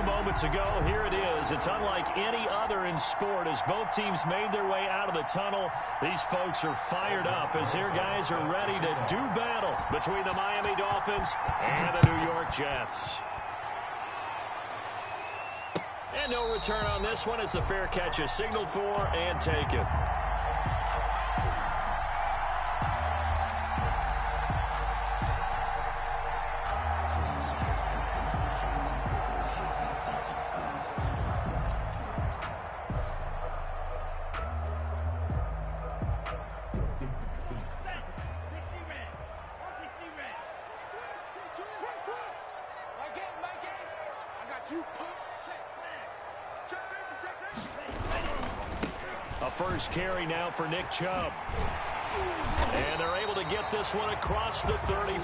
moments ago. Here it is. It's unlike any other in sport as both teams made their way out of the tunnel. These folks are fired up as their guys are ready to do battle between the Miami Dolphins and the New York Jets. And no return on this one as the fair catch is signaled for and taken. A first carry now for Nick Chubb. And they're able to get this one across the 35.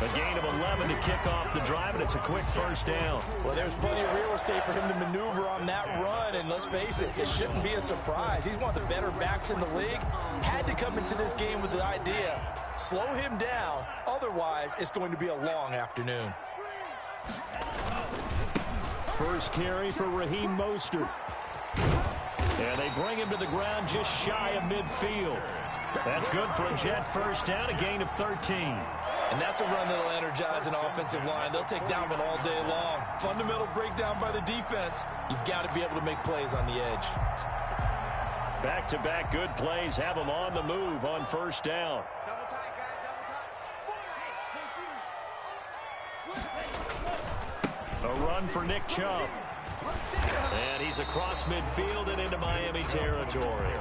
A gain of 11 to kick off the drive, and it's a quick first down. Well, there's plenty of real estate for him to maneuver on that run, and let's face it, it shouldn't be a surprise. He's one of the better backs in the league. Had to come into this game with the idea, slow him down, otherwise it's going to be a long afternoon. First carry for Raheem Mostert. And they bring him to the ground just shy of midfield. That's good for a Jet first down, a gain of 13. And that's a run that'll energize an offensive line. They'll take down one all day long. Fundamental breakdown by the defense. You've got to be able to make plays on the edge. Back-to-back good plays have them on the move on first down. A run for Nick Chubb. And he's across midfield and into Miami territory.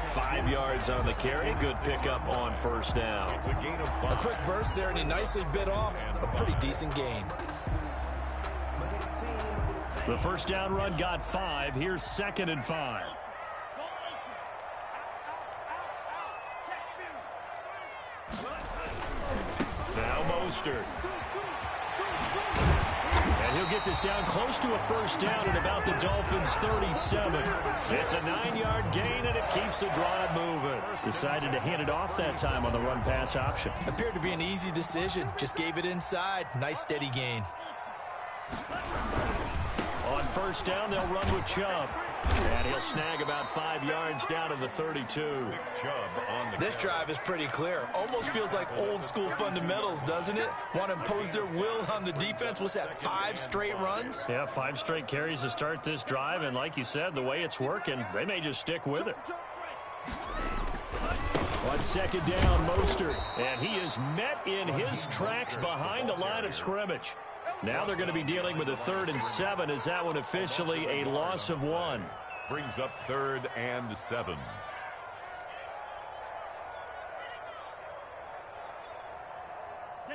5 yards on the carry. Good pickup on first down. A quick burst there, and he nicely bit off a pretty decent gain. The first down run got 5. Here's 2nd and 5. Now Mostert. And he'll get this down close to a first down at about the Dolphins' 37. It's a 9-yard gain, and it keeps the drive moving. Decided to hand it off that time on the run-pass option. Appeared to be an easy decision. Just gave it inside. Nice, steady gain. On first down, they'll run with Chubb. And he'll snag about 5 yards down to the 32. This drive is pretty clear. Almost feels like old-school fundamentals, doesn't it? Want to impose their will on the defense. What's that, 5 straight runs? Yeah, 5 straight carries to start this drive. And like you said, the way it's working, they may just stick with it. On second down, Mostert. And he is met in his tracks behind the line of scrimmage. Now they're going to be dealing with a 3rd and 7 as that one officially a loss of 1. Brings up 3rd and 7.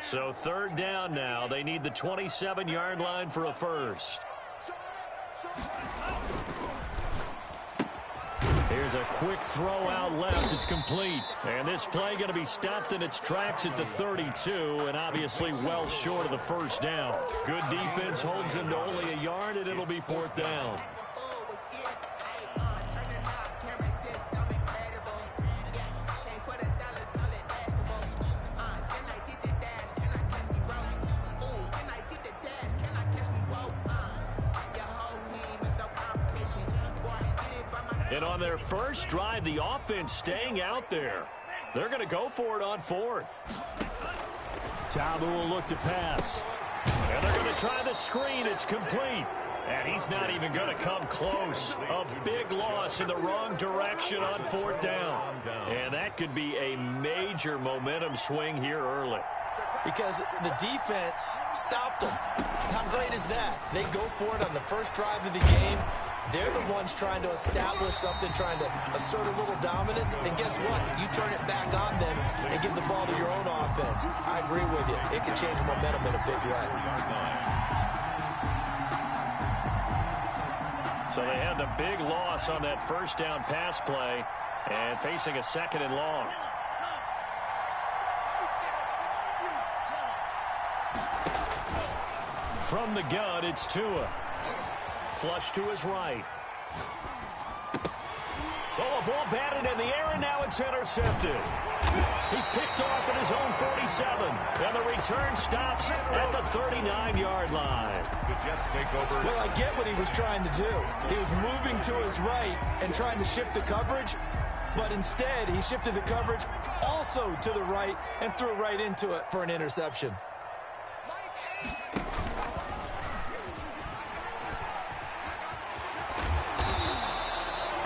So 3rd down now. They need the 27-yard line for a first. Here's a quick throw out left. It's complete. And this play going to be stopped in its tracks at the 32, and obviously well short of the first down. Good defense holds him to only a yard, and it'll be 4th down. And on their first drive, the offense staying out there. They're going to go for it on 4th. Tabu will look to pass. And they're going to try the screen. It's complete. And he's not even going to come close. A big loss in the wrong direction on 4th down. And that could be a major momentum swing here early. Because the defense stopped them. How great is that? They go for it on the first drive of the game. They're the ones trying to establish something, trying to assert a little dominance. And guess what? You turn it back on them and give the ball to your own offense. I agree with you. It can change momentum in a big way. So they had the big loss on that first down pass play and facing a 2nd and long. From the gun, it's Tua. Flush to his right. Oh, a ball batted in the air, and now it's it's intercepted. He's picked off at his own 47, and the return stops at the 39-yard line. The Jets take over. Well, I get what he was trying to do. He was moving to his right and trying to shift the coverage, but instead he shifted the coverage also to the right and threw right into it for an interception.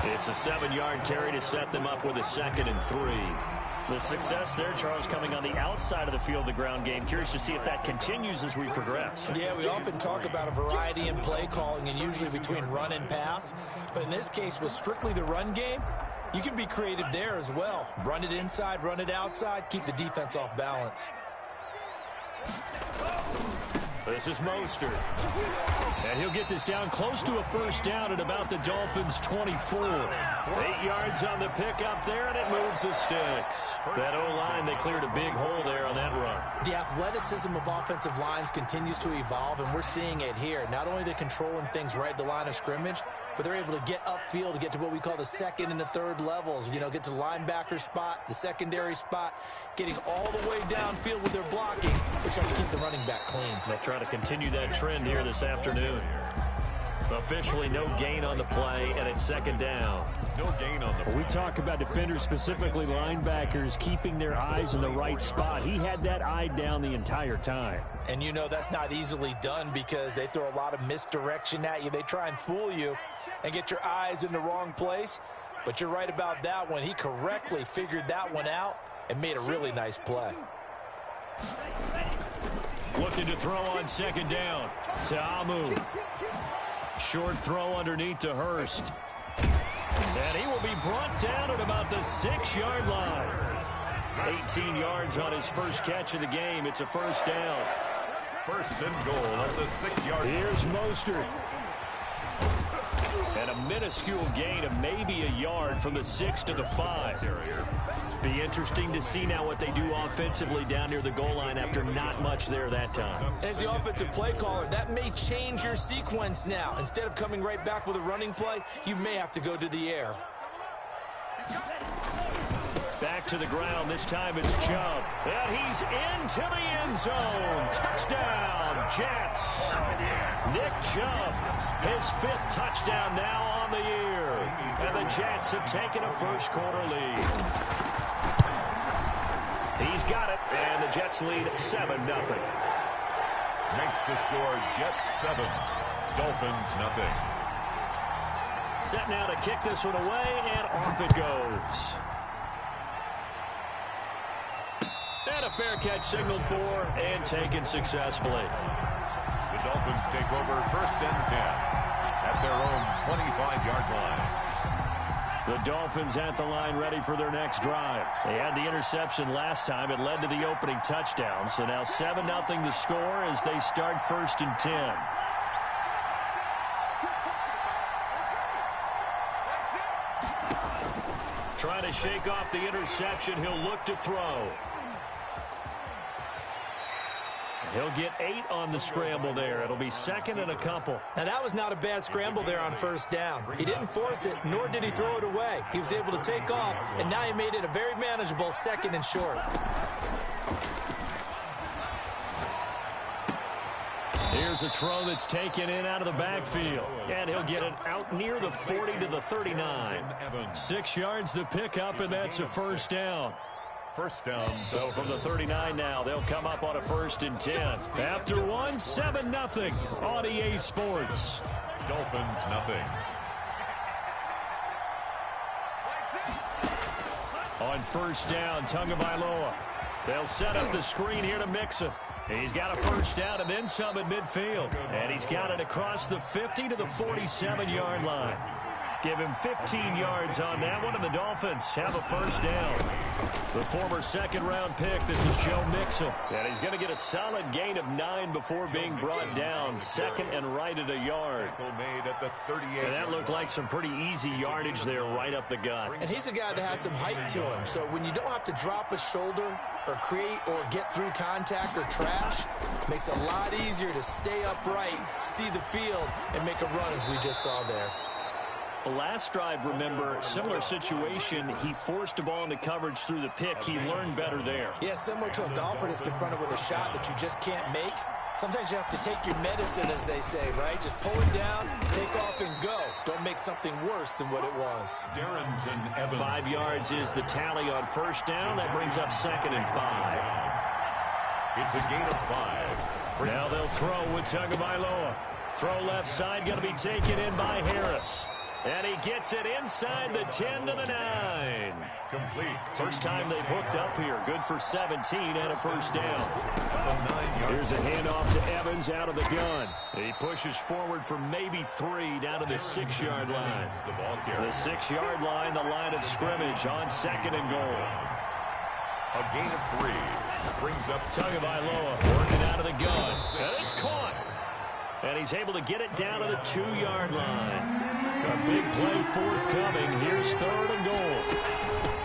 It's a 7-yard carry to set them up with a 2nd and 3. The success there, Charles, coming on the outside of the field, the ground game. Curious to see if that continues as we progress. Yeah, we often talk about a variety in play calling and usually between run and pass. But in this case, with strictly the run game, you can be creative there as well. Run it inside, run it outside, keep the defense off balance. This is Mostert. And he'll get this down close to a first down at about the Dolphins' 24. 8 yards on the pickup there, and it moves the sticks. That O-line, they cleared a big hole there on that run. The athleticism of offensive lines continues to evolve, and we're seeing it here. Not only are they controlling things right at the line of scrimmage, but they're able to get upfield to get to what we call the 2nd and the 3rd levels. You know, get to the linebacker spot, the secondary spot, getting all the way downfield with their blocking. They're trying to keep the running back clean. They'll try to continue that trend here this afternoon. Officially no gain on the play, and it's 2nd down. No gain on the play. We talk about defenders, specifically linebackers, keeping their eyes in the right spot. He had that eye down the entire time. And you know that's not easily done because they throw a lot of misdirection at you. They try and fool you and get your eyes in the wrong place. But you're right about that one. He correctly figured that one out and made a really nice play. Looking to throw on 2nd down. Ta'amu. Short throw underneath to Hurst. And he will be brought down at about the 6-yard line. 18 yards on his first catch of the game. It's a first down. 1st and goal at the 6-yard line. Here's Mostert. And a minuscule gain of maybe a yard from the 6 to the 5. Be interesting to see now what they do offensively down near the goal line after not much there that time. As the offensive play caller, that may change your sequence now. Instead of coming right back with a running play, you may have to go to the air. Back to the ground. This time it's Chubb. And he's into the end zone. Touchdown, Jets. Nick Chubb, his 5th touchdown now on the year. And the Jets have taken a first-quarter lead. He's got it, and the Jets lead 7-0. Makes the score Jets 7, Dolphins nothing. Set now to kick this one away, and off it goes. And a fair catch signaled for and taken successfully. The Dolphins take over 1st and 10 at their own 25-yard line. The Dolphins at the line ready for their next drive. They had the interception last time. It led to the opening touchdown. So now 7-0 the score as they start 1st and 10. Trying to shake off the interception. He'll look to throw. He'll get 8 on the scramble there. It'll be 2nd and a couple. Now, that was not a bad scramble there on 1st down. He didn't force it, nor did he throw it away. He was able to take off, and now he made it a very manageable 2nd and short. Here's a throw that's taken in out of the backfield. And he'll get it out near the 40 to the 39. 6 yards the pickup, and that's a first down. First down. So from the 39 now, they'll come up on a 1st and 10. After one, 7-0 on EA Sports. Dolphins nothing. On 1st down, Tagovailoa. They'll set up the screen here to Mixon. He's got a first down and then some at midfield. And he's got it across the 50 to the 47-yard line. Give him 15 yards on that one, and the Dolphins have a first down. The former 2nd-round pick, this is Joe Mixon. And he's going to get a solid gain of 9 before being brought down. 2nd and right at a yard. Made at the 38. And that looked like some pretty easy yardage there right up the gut. And he's a guy that has some height to him. So when you don't have to drop a shoulder or create or get through contact or trash, makes it a lot easier to stay upright, see the field, and make a run as we just saw there. Last drive, remember, similar situation. He forced a ball into coverage through the pick. He learned better there. Yeah, similar to a golfer that's confronted with a shot that you just can't make. Sometimes you have to take your medicine, as they say, right? Just pull it down, take off, and go. Don't make something worse than what it was. Darrington Evans. 5 yards is the tally on first down. That brings up 2nd and 5. It's a gain of 5. Now they'll throw with Tagovailoa. Throw left side, going to be taken in by Harris. And he gets it inside the 10 to the 9. Complete. First time they've hooked up here. Good for 17 and a first down. Here's a handoff to Evans out of the gun. He pushes forward for maybe 3 down to the 6-yard line. The 6-yard line, the line of scrimmage on 2nd and goal. A gain of 3 brings up Tagovailoa working out of the gun. And it's caught. And he's able to get it down to the 2-yard line. A big play forthcoming. Here's 3rd and goal.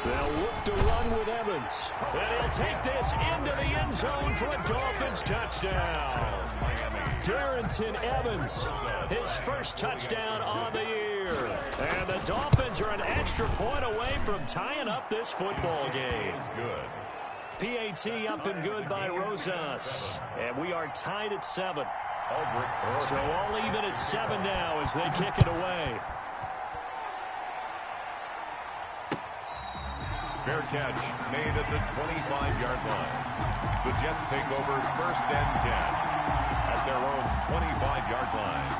They'll look to run with Evans. And he'll take this into the end zone for a Dolphins touchdown. Darrington Evans, his first touchdown on the year. And the Dolphins are an extra point away from tying up this football game. PAT up and good by Rosas. And we are tied at 7. So all even at 7 now as they kick it away. Fair catch made at the 25-yard line. The Jets take over 1st and 10 at their own 25-yard line.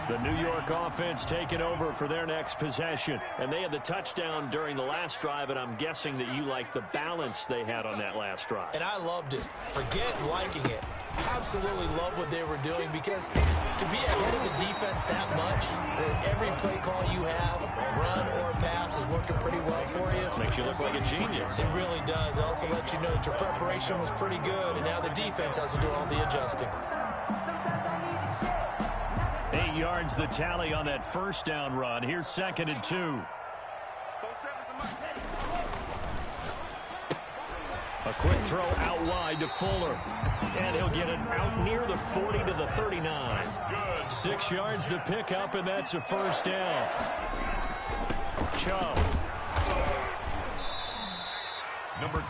The New York offense taking over for their next possession. And they had the touchdown during the last drive, and I'm guessing that you like the balance they had on that last drive. And I loved it. Forget liking it. Absolutely love what they were doing, because to be ahead of the defense that much, where every play call you have, run or pass, is working pretty well for you. Makes you look like a genius. It really does. It also lets you know that your preparation was pretty good, and now the defense has to do all the adjusting. 8 yards the tally on that first down run. Here's 2nd and 2. A quick throw out wide to Fuller. And he'll get it out near the 40 to the 39. 6 yards the pickup, and that's a first down. Chubb.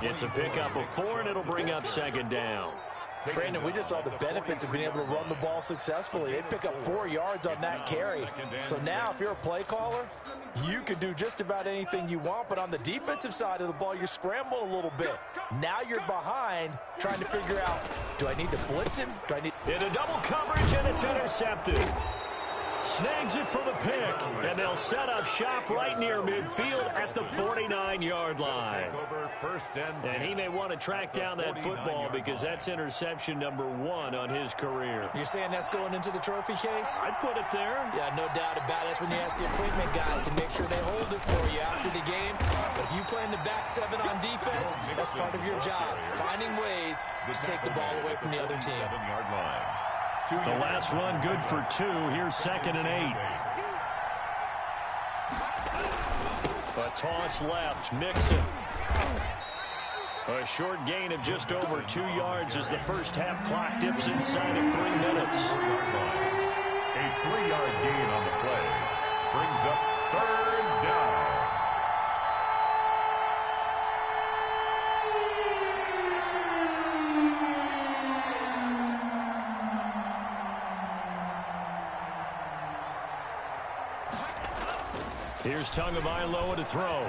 It's a pickup of 4, and it'll bring up 2nd down. Brandon, we just saw the benefits of being able to run the ball successfully. They pick up 4 yards on that carry. So now if you're a play caller, you can do just about anything you want. But on the defensive side of the ball, you're scrambling a little bit. Now you're behind trying to figure out, do I need to blitz him? Do I need... Into double coverage, and it's intercepted. Snags it for the pick, and they'll set up shop right near midfield at the 49-yard line. And he may want to track down that football because that's interception number 1 on his career. You're saying that's going into the trophy case? I'd put it there. Yeah, no doubt about it. That's when you ask the equipment guys to make sure they hold it for you after the game. But if you play in the back 7 on defense, that's part of your job, finding ways to take the ball away from the other team. 7-yard line. The last run good for 2. Here's 2nd and 8. A toss left. Mixon. A short gain of just over 2 yards as the first half clock dips inside of 3 minutes. A 3-yard gain on the play brings up 3rd down. Here's Tagovailoa to throw.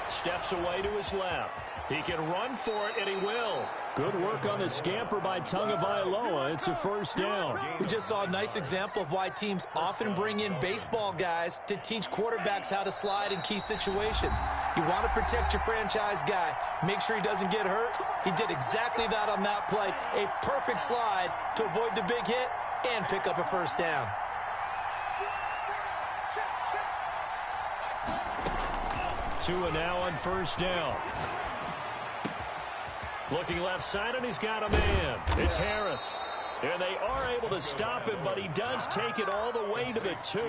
Steps away to his left. He can run for it, and he will. Good work on the scamper by Tagovailoa. It's a first down. We just saw a nice example of why teams often bring in baseball guys to teach quarterbacks how to slide in key situations. You want to protect your franchise guy. Make sure he doesn't get hurt. He did exactly that on that play. A perfect slide to avoid the big hit and pick up a first down. Tua now on first down. Looking left side, and he's got a man. It's Harris. And they are able to stop him, but he does take it all the way to the 2.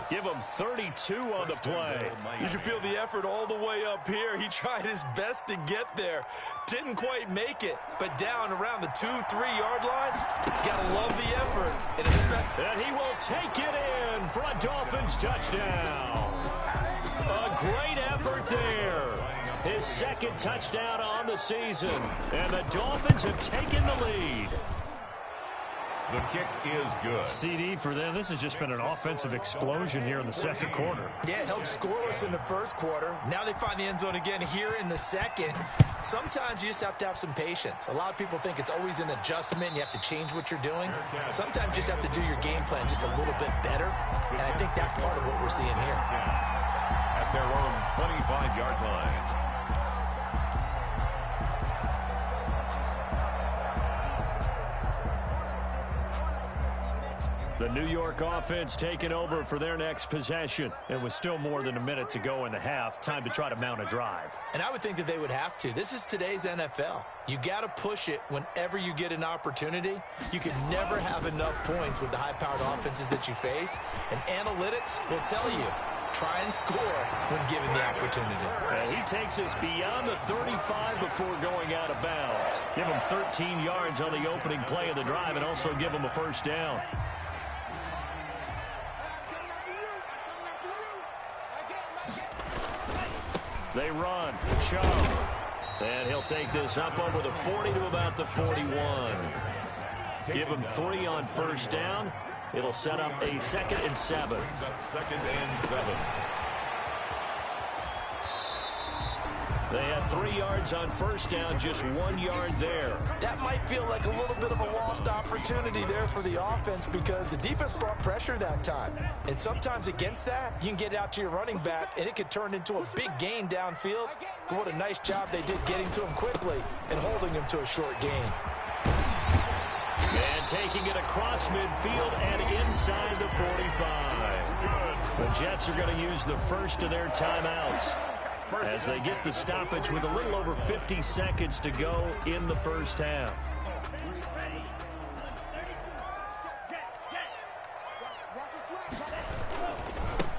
Give him 32 on the play. You can feel the effort all the way up here. He tried his best to get there. Didn't quite make it, but down around the 2-3-yard line, gotta love the effort. And he will take it in for a Dolphins touchdown. A great effort there. His second touchdown on the season. And the Dolphins have taken the lead. The kick is good. CD for them. This has just been an offensive explosion here in the second quarter. Yeah, held scoreless in the first quarter. Now they find the end zone again here in the second. Sometimes you just have to have some patience. A lot of people think it's always an adjustment. You have to change what you're doing. Sometimes you just have to do your game plan just a little bit better. And I think that's part of what we're seeing here. At their own 25-yard line. The New York offense taking over for their next possession. It was still more than a minute to go in the half. Time to try to mount a drive. And I would think that they would have to. This is today's NFL. You got to push it whenever you get an opportunity. You can never have enough points with the high-powered offenses that you face. And analytics will tell you, try and score when given the opportunity. And he takes us beyond the 35 before going out of bounds. Give him 13 yards on the opening play of the drive and also give him a first down. They run. Chubb. And he'll take this up over the 40 to about the 41. Give him 3 on first down. It'll set up a 2nd and 7. 2nd and 7. They had 3 yards on first down, just 1 yard there. That might feel like a little bit of a lost opportunity there for the offense because the defense brought pressure that time. And sometimes against that, you can get out to your running back, and it could turn into a big gain downfield. But what a nice job they did getting to him quickly and holding him to a short gain. And taking it across midfield and inside the 45. The Jets are going to use the first of their timeouts as they get the stoppage with a little over 50 seconds to go in the first half.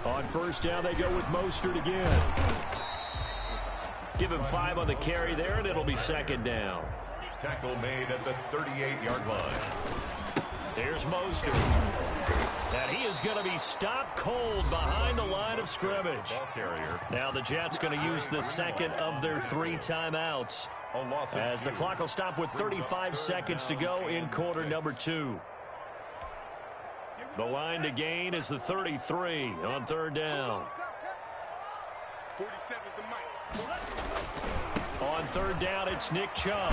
On first down, they go with Mostert again. Give him 5 on the carry there, and it'll be 2nd down. Tackle made at the 38-yard line. There's Mostert. And he is going to be stopped cold behind the line of scrimmage. Now the Jets going to use the second of their 3 timeouts as the clock will stop with 35 seconds to go in quarter number 2. The line to gain is the 33 on 3rd down. 47's the mic. On 3rd down, it's Nick Chubb.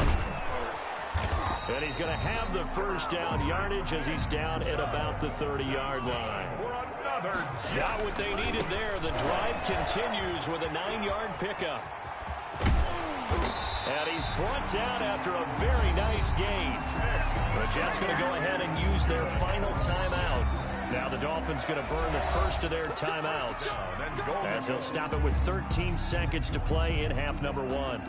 And he's going to have the first down yardage as he's down at about the 30-yard line. Got what they needed there. The drive continues with a 9-yard pickup. And he's brought down after a very nice gain. The Jets going to go ahead and use their final timeout. Now the Dolphins going to burn the first of their timeouts as they'll stop it with 13 seconds to play in half number 1.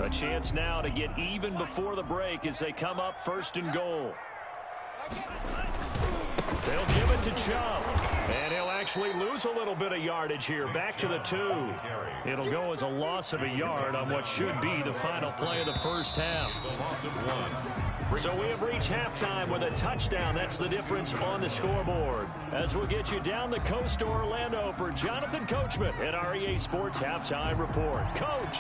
A chance now to get even before the break as they come up 1st and goal. They'll give it to Chubb. And he'll actually lose a little bit of yardage here. Back to the 2. It'll go as a loss of a yard on what should be the final play of the first half. So we have reached halftime with a touchdown. That's the difference on the scoreboard. As we'll get you down the coast to Orlando for Jonathan Coachman at our EA Sports Halftime Report. Coach!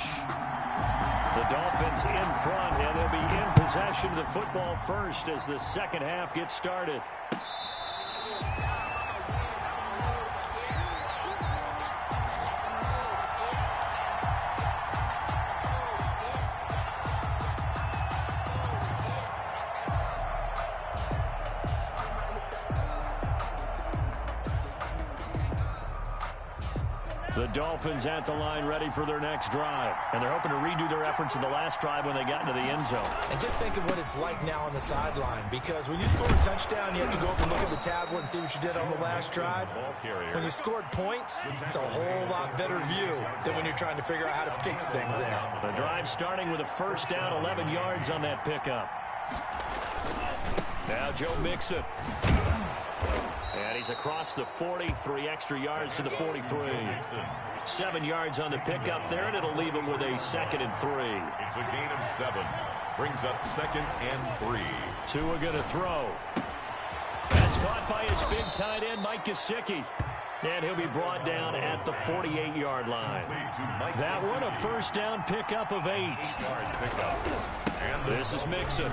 The Dolphins in front, and they'll be in possession of the football first as the second half gets started. The Dolphins at the line ready for their next drive. And they're hoping to redo their efforts in the last drive when they got into the end zone. And just think of what it's like now on the sideline, because when you score a touchdown, you have to go up and look at the tablet and see what you did on the last drive. When you scored points, it's a whole lot better view than when you're trying to figure out how to fix things there. The drive starting with a first down, 11 yards on that pickup. Now Joe Mixon. And he's across the 40, 3 extra yards to the 43. 7 yards on the pickup there, and it'll leave him with a 2nd and 3. It's a gain of 7. Brings up 2nd and 3. Tua going to throw. That's caught by his big tight end, Mike Gesicki. And he'll be brought down at the 48-yard line. That one, a first down pickup of 8. This is Mixon.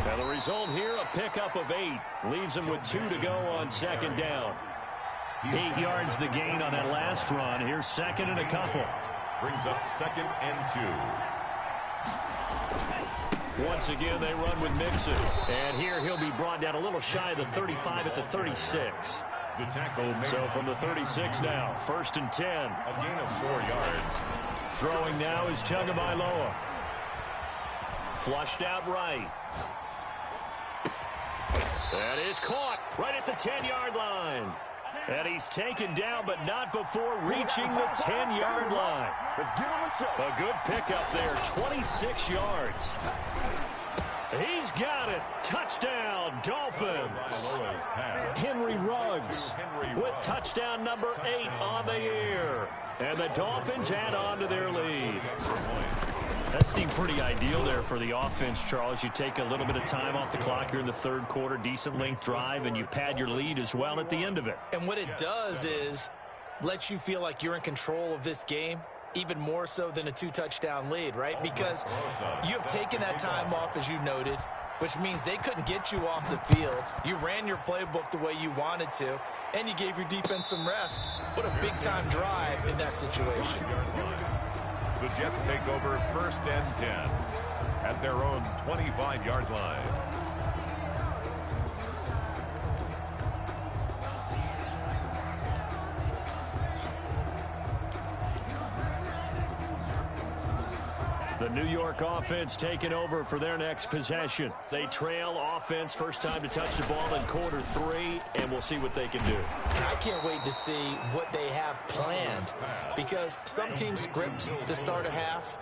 Now the result here, a pickup of 8. Leaves him with 2 to go on 2nd down. 8 yards the gain on that last run. Here's 2nd and a couple. Brings up 2nd and 2. Once again, they run with Mixon. And here he'll be brought down a little shy of the 35 at the 36. The tackle. So from the 36 now, 1st and 10. A gain of 4 yards. Throwing now is Tagovailoa. Flushed out right. That is caught right at the 10-yard line. And he's taken down, but not before reaching the 10-yard line. A good pickup there, 26 yards. He's got it. Touchdown, Dolphins. Henry Ruggs with touchdown number 8 on the year. And the Dolphins add on to their lead. That seemed pretty ideal there for the offense, Charles. You take a little bit of time off the clock here in the 3rd quarter, decent length drive, and you pad your lead as well at the end of it. And what it does is let you feel like you're in control of this game, even more so than a 2-touchdown lead, right? Because you have taken that time off, as you noted, which means they couldn't get you off the field. You ran your playbook the way you wanted to, and you gave your defense some rest. What a big-time drive in that situation. The Jets take over 1st and 10 at their own 25-yard line. The New York offense taking over for their next possession. They trail offense, first time to touch the ball in quarter 3, and we'll see what they can do. I can't wait to see what they have planned, because some teams script to start a half.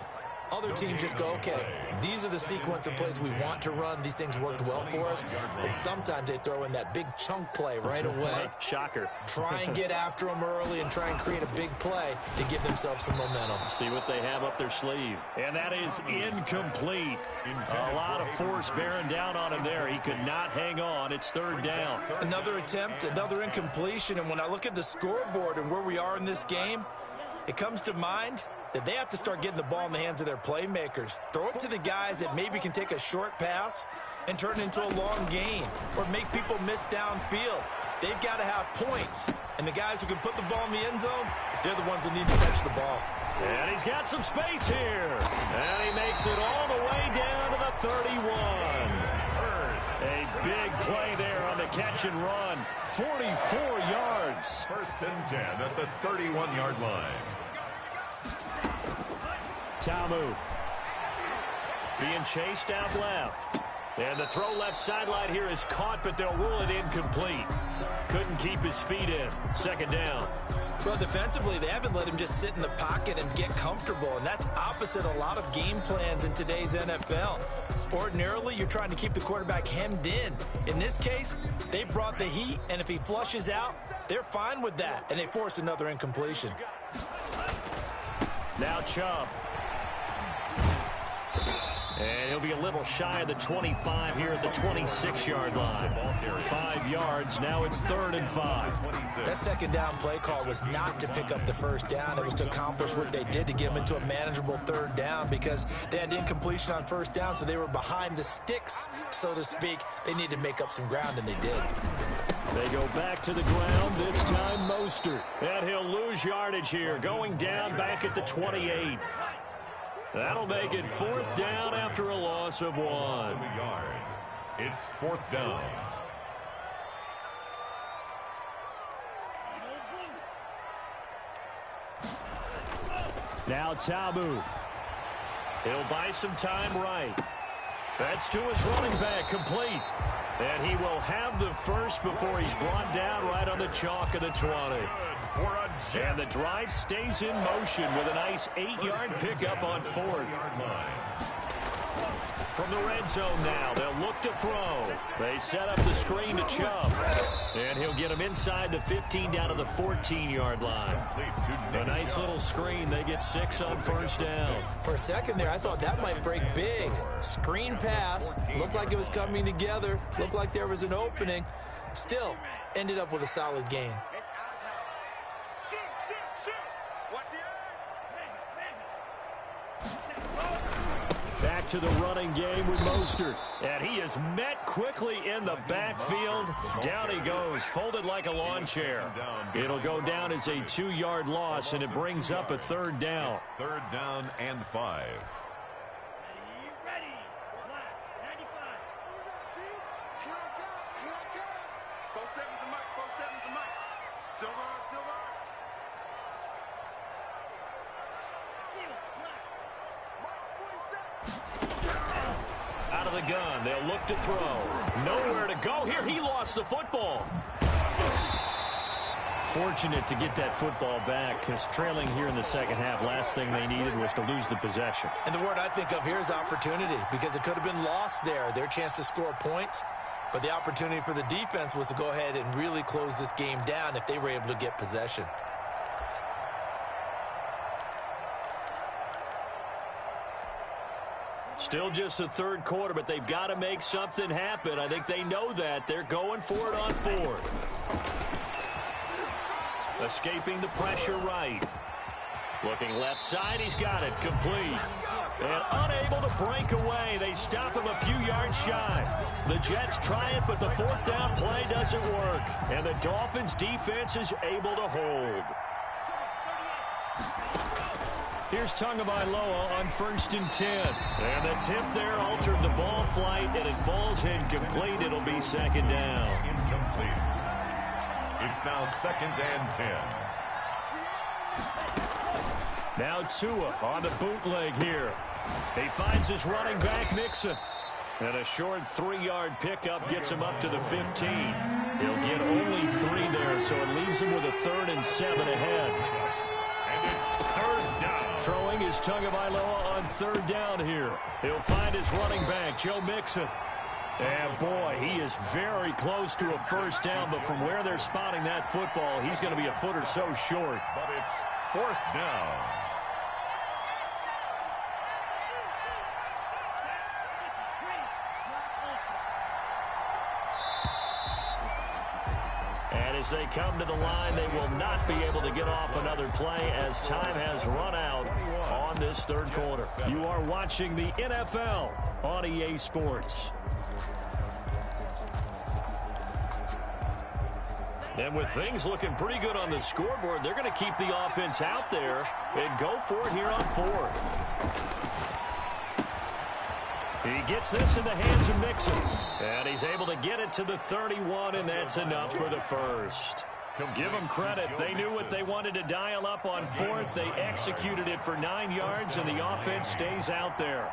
Other teams just go, okay, these are the sequence of plays we want to run. These things worked well for us. And sometimes they throw in that big chunk play right away. Shocker. Try and get after them early and try and create a big play to give themselves some momentum. See what they have up their sleeve. And that is incomplete. A lot of force bearing down on him there. He could not hang on. It's 3rd down. Another attempt, another incompletion. And when I look at the scoreboard and where we are in this game, it comes to mind that they have to start getting the ball in the hands of their playmakers. Throw it to the guys that maybe can take a short pass and turn it into a long gain or make people miss downfield. They've got to have points. And the guys who can put the ball in the end zone, they're the ones that need to touch the ball. And he's got some space here. And he makes it all the way down to the 31. A big play there on the catch and run. 44 yards. 1st and 10 at the 31-yard line. Tamu being chased out left. And the throw left sideline here is caught, but they'll rule it incomplete. Couldn't keep his feet in. 2nd down. Well, defensively, they haven't let him just sit in the pocket and get comfortable, and that's opposite a lot of game plans in today's NFL. Ordinarily, you're trying to keep the quarterback hemmed in. In this case, they brought the heat, and if he flushes out, they're fine with that, and they force another incompletion. Now Chubb. And he'll be a little shy of the 25 here at the 26-yard line. 5 yards. Now it's 3rd and 5. That 2nd down play call was not to pick up the 1st down. It was to accomplish what they did to get them into a manageable 3rd down because they had incompletion on 1st down, so they were behind the sticks, so to speak. They needed to make up some ground, and they did. They go back to the ground, this time Mostert. And he'll lose yardage here, going down back at the 28. That'll make it 4th down after a loss of 1. It's 4th down. Now Tabu. He'll buy some time right. That's to his running back, complete. And he will have the first before he's brought down right on the chalk of the 20. And the drive stays in motion with a nice 8-yard pickup on 4th. From the red zone now, they'll look to throw. They set up the screen to Chubb. And he'll get him inside the 15 down to the 14-yard line. A nice little screen. They get 6 on first down. For a second there, I thought that might break big. Screen pass. Looked like it was coming together. Looked like there was an opening. Still, ended up with a solid gain. Back to the running game with Mostert. And he is met quickly in the backfield. Down he goes, folded like a lawn chair. It'll go down as a 2-yard loss, and it brings up a 3rd down. 3rd down and 5. Out of the gun, they'll look to throw. Nowhere to go here. He lost the football. Fortunate to get that football back, because trailing here in the second half, last thing they needed was to lose the possession. And the word I think of here is opportunity, because it could have been lost there, their chance to score points. But the opportunity for the defense was to go ahead and really close this game down if they were able to get possession. Still just the 3rd quarter, but they've got to make something happen. I think they know that. They're going for it on 4th. Escaping the pressure right. Looking left side, he's got it. Complete. And unable to break away. They stop him a few yards shy. The Jets try it, but the 4th down play doesn't work. And the Dolphins' defense is able to hold. Here's Tagovailoa on 1st and 10. And the tip there altered the ball flight, and it falls incomplete. It'll be 2nd down. Incomplete. It's now 2nd and 10. Now Tua on the bootleg here. He finds his running back, Mixon. And a short 3-yard pickup gets him up to the 15. He'll get only 3 there, so it leaves him with a 3rd and 7 ahead. And it's 3rd down. Throwing is Tagovailoa on 3rd down here. He'll find his running back, Joe Mixon. And, boy, he is very close to a first down, but from where they're spotting that football, he's going to be a foot or so short. But it's 4th down. And as they come to the line, they will not be able to get off another play as time has run out on this 3rd quarter. You are watching the NFL on EA Sports. And with things looking pretty good on the scoreboard, they're going to keep the offense out there and go for it here on 4th. He gets this in the hands of Mixon. And he's able to get it to the 31, and that's enough for the first. Give them credit. They knew what they wanted to dial up on 4th. They executed it for 9 yards, and the offense stays out there.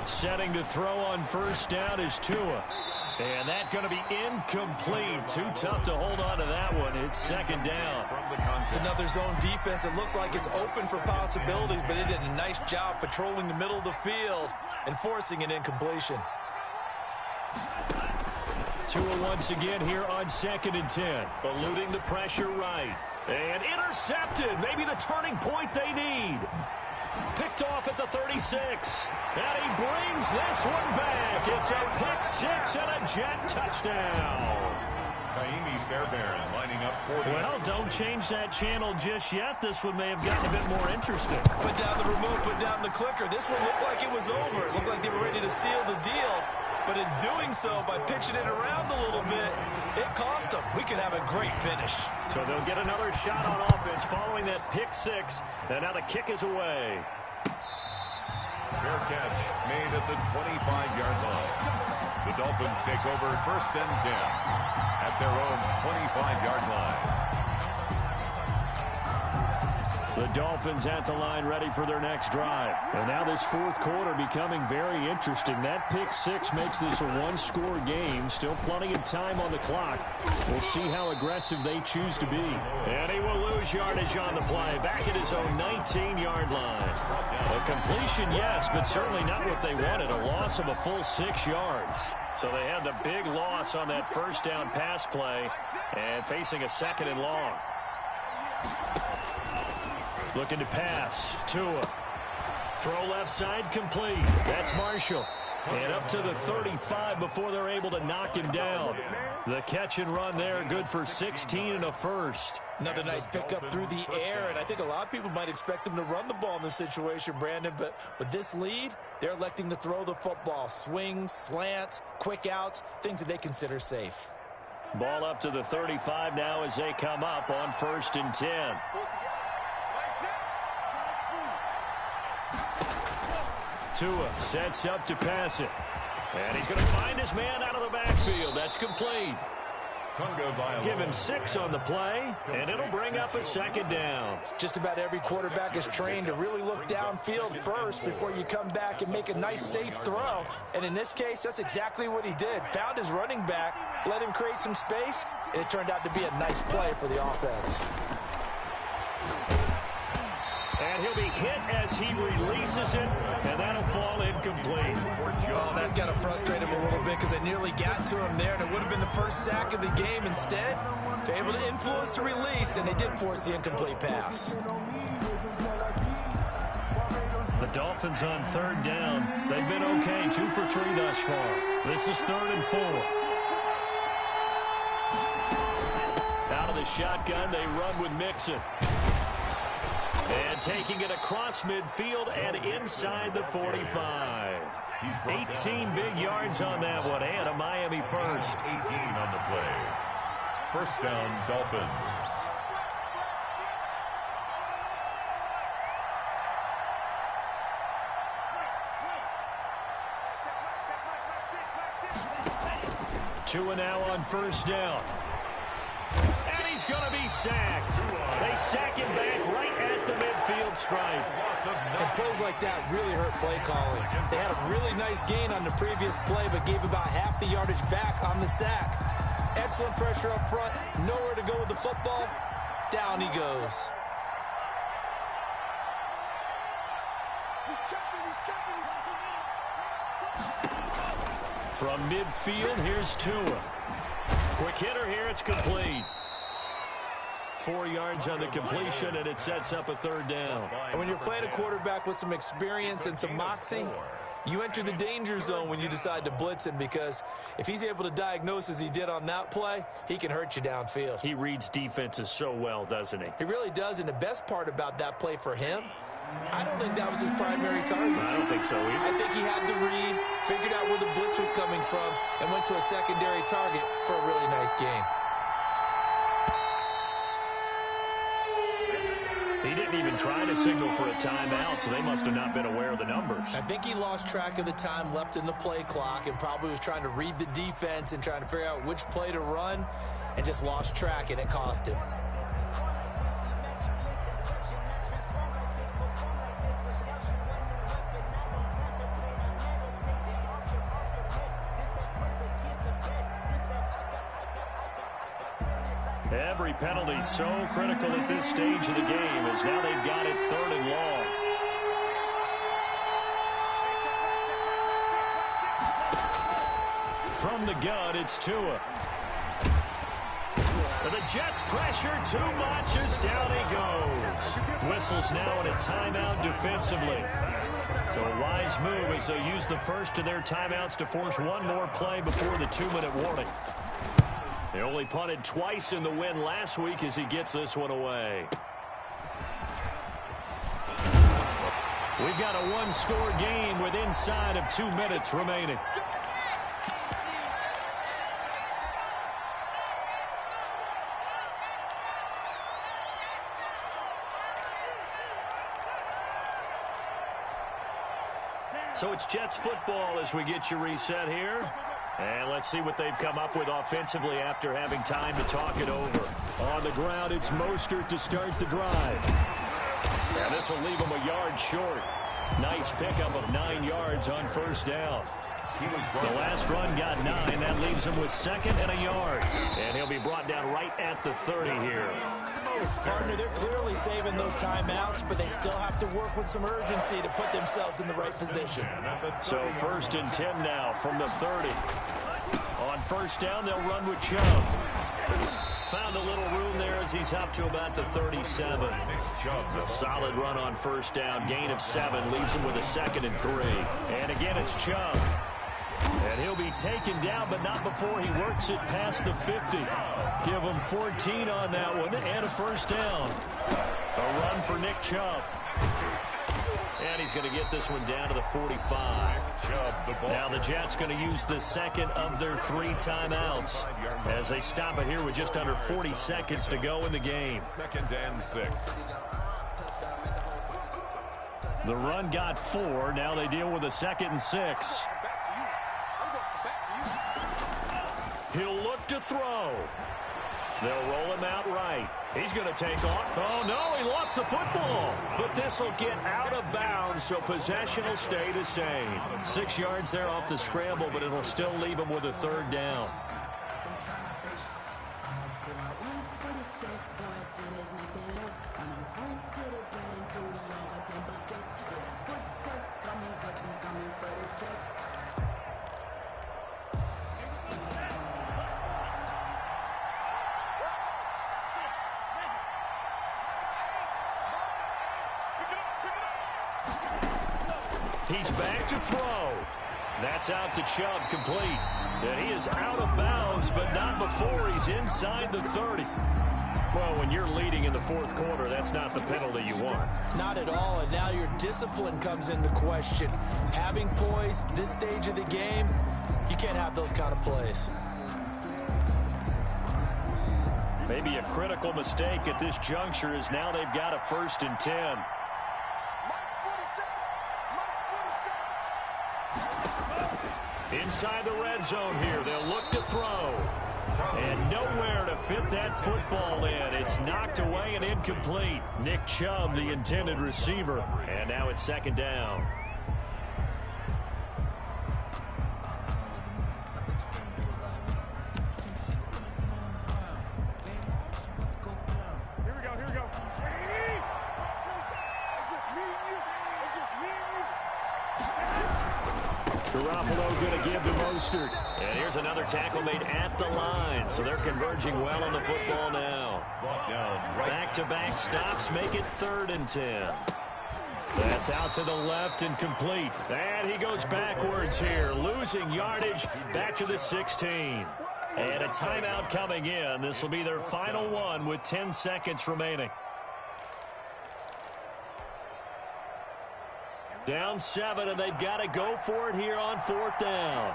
Setting to throw on first down is Tua. And that's going to be incomplete. Too tough to hold on to that one. It's 2nd down. It's another zone defense. It looks like it's open for possibilities, but it did a nice job patrolling the middle of the field and forcing an incompletion. Tua once again here on 2nd and 10. Eluding the pressure right. And intercepted. Maybe the turning point they need. Picked off at the 36. And he brings this one back. It's a pick 6 and a Jet touchdown. Kaimi Fairbairn lining up for the... Well, don't change that channel just yet. This one may have gotten a bit more interesting. Put down the remote, put down the clicker. This one looked like it was over. It looked like they were ready to seal the deal. But in doing so, by pitching it around a little bit, it cost them. We could have a great finish. So they'll get another shot on offense following that pick 6. And now the kick is away. Fair catch made at the 25-yard line. The Dolphins take over 1st and 10 at their own 25-yard line. The Dolphins at the line ready for their next drive. And now this fourth quarter becoming very interesting. That pick six makes this a one-score game. Still plenty of time on the clock. We'll see how aggressive they choose to be. And he will lose yardage on the play. Back at his own 19-yard line. A completion, yes, but certainly not what they wanted. A loss of a full 6 yards. So they had the big loss on that first down pass play and facing a second and long. Looking to pass. Tua. Throw left side complete. That's Marshall. And up to the 35 before they're able to knock him down. The catch and run there, good for 16 and a first. Another nice pickup through the air, and I think a lot of people might expect him to run the ball in this situation, Brandon, but with this lead, they're electing to throw the football. Swings, slants, quick outs, things that they consider safe. Ball up to the 35 now as they come up on 1st and 10. Tua sets up to pass it. And he's going to find his man out of the backfield. That's complete. Give him 6 on the play, and it'll bring up a second down. Just about every quarterback is trained to really look downfield first before you come back and make a nice, safe throw. And in this case, that's exactly what he did. Found his running back, let him create some space, and it turned out to be a nice play for the offense. And he'll be hit as he releases it, and that'll fall incomplete. Oh, that's got to frustrate him a little bit because they nearly got to him there, and it would have been the first sack of the game. Instead, they're able to influence the release, and they did force the incomplete pass. The Dolphins on 3rd down. They've been okay, 2 for 3 thus far. This is 3rd and 4. Out of the shotgun, they run with Mixon. And taking it across midfield and inside the 45. 18 big yards on that one, and a Miami first. 18 on the play. First down, Dolphins. Tua now on 1st down. And he's going to be sacked. They sack him back right at the midfield stripe. And plays like that really hurt play calling. They had a really nice gain on the previous play, but gave about half the yardage back on the sack. Excellent pressure up front. Nowhere to go with the football. Down he goes. From midfield, here's Tua. Quick hitter here, it's complete. 4 yards on the completion, and it sets up a 3rd down. And when you're playing a quarterback with some experience and some moxie, you enter the danger zone when you decide to blitz him, because if he's able to diagnose as he did on that play, he can hurt you downfield. He reads defenses so well, doesn't he? He really does, and the best part about that play for him, I don't think that was his primary target. I don't think so either. I think he had the read, figured out where the blitz was coming from, and went to a secondary target for a really nice gain. He didn't even try to signal for a timeout, so they must have not been aware of the numbers. I think he lost track of the time left in the play clock and probably was trying to read the defense and trying to figure out which play to run, and just lost track, and it cost him. Every penalty so critical at this stage of the game, as now they've got it 3rd and long. From the gun, it's Tua. And the Jets pressure too much as down he goes. Whistles now in a timeout defensively. So a wise move as they use the first of their timeouts to force one more play before the 2-minute warning. They only punted twice in the win last week as he gets this one away. We've got a one-score game with inside of 2 minutes remaining. So it's Jets football as we get you reset here. And let's see what they've come up with offensively after having time to talk it over. On the ground, it's Mostert to start the drive. And this will leave him a yard short. Nice pickup of 9 yards on first down. The last run got 9. That leaves him with second and a yard. And he'll be brought down right at the 30 here. Partner, they're clearly saving those timeouts, but they still have to work with some urgency to put themselves in the right position. So first and 10 now from the 30. On first down, they'll run with Chubb. Found a little room there as he's up to about the 37. A solid run on first down. Gain of 7 leaves him with a second and 3. And again, it's Chubb. And he'll be taken down, but not before he works it past the 50. Give him 14 on that one and a first down. A run for Nick Chubb. And he's going to get this one down to the 45. Now the Jets going to use the second of their 3 timeouts as they stop it here with just under 40 seconds to go in the game. 2nd and 6. The run got 4. Now they deal with a 2nd and 6. He'll look to throw. They'll roll him out right. He's going to take off. Oh, no, he lost the football. But this will get out of bounds, so possession will stay the same. 6 yards there off the scramble, but it'll still leave him with a 3rd down. He's back to throw. That's out to Chubb, complete. And he is out of bounds, but not before he's inside the 30. Well, when you're leading in the 4th quarter, that's not the penalty you want. Not at all, and now your discipline comes into question. Having poise this stage of the game, you can't have those kind of plays. Maybe a critical mistake at this juncture is now they've got a 1st and 10. Inside the red zone here, they'll look to throw. And nowhere to fit that football in. It's knocked away and incomplete. Nick Chubb, the intended receiver. And now it's 2nd down. Here we go. Garoppolo going to give to Mostert. And here's another tackle made at the line. So they're converging well on the football now. Back-to-back stops make it 3rd and 10. That's out to the left and complete. And he goes backwards here, losing yardage back to the 16. And a timeout coming in. This will be their final one with 10 seconds remaining. Down 7, and they've got to go for it here on 4th down.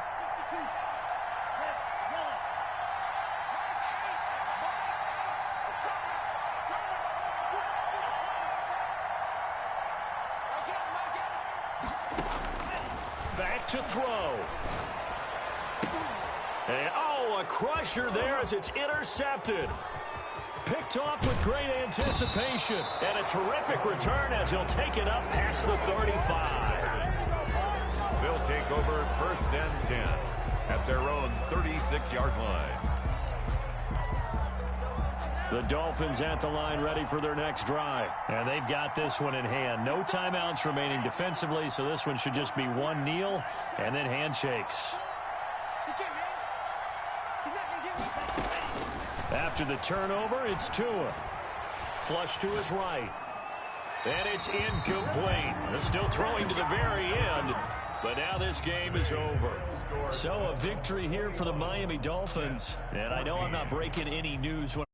Back to throw. And, oh, a crusher there as it's intercepted. Picked off with great anticipation. And a terrific return as he'll take it up past the 35. They'll take over 1st and 10 at their own 36-yard line. The Dolphins at the line ready for their next drive. And they've got this one in hand. No timeouts remaining defensively, so this one should just be one kneel and then handshakes. After the turnover, it's Tua. Flush to his right. And it's incomplete. They're still throwing to the very end, but now this game is over. So a victory here for the Miami Dolphins. And I know I'm not breaking any news when